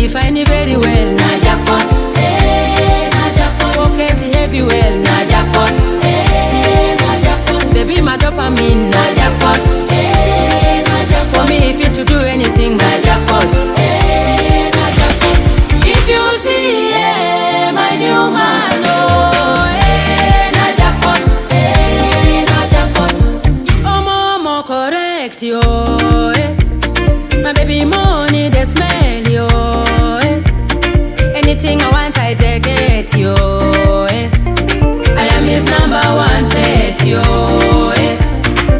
baby fine very well. Na jackpot, na jackpot. Pocket heavy well. Na jackpot, na jackpot. Baby my dopamine. Na jackpot, na jackpot. For me if you to do anything. Na jackpot, na jackpot. If you see my new man, oh, na jackpot, na jackpot. Oh mama correct yo. My baby money they smell yo. Anything I want I take it yo. I am his #1 pet yo.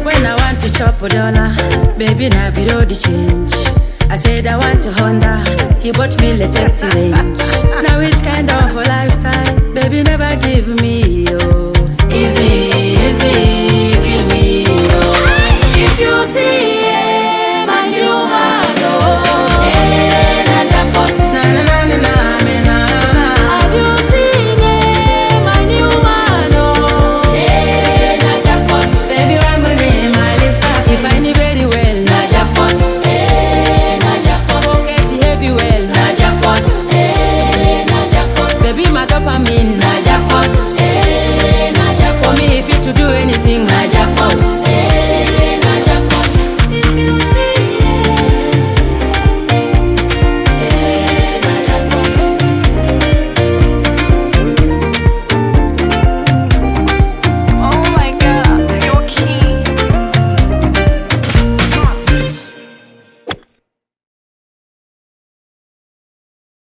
When I want to chop a dollar, baby na below the change. I said I want a Honda, he bought me latest range. Now which kind of a lifestyle, baby never give me yo. Easy, easy.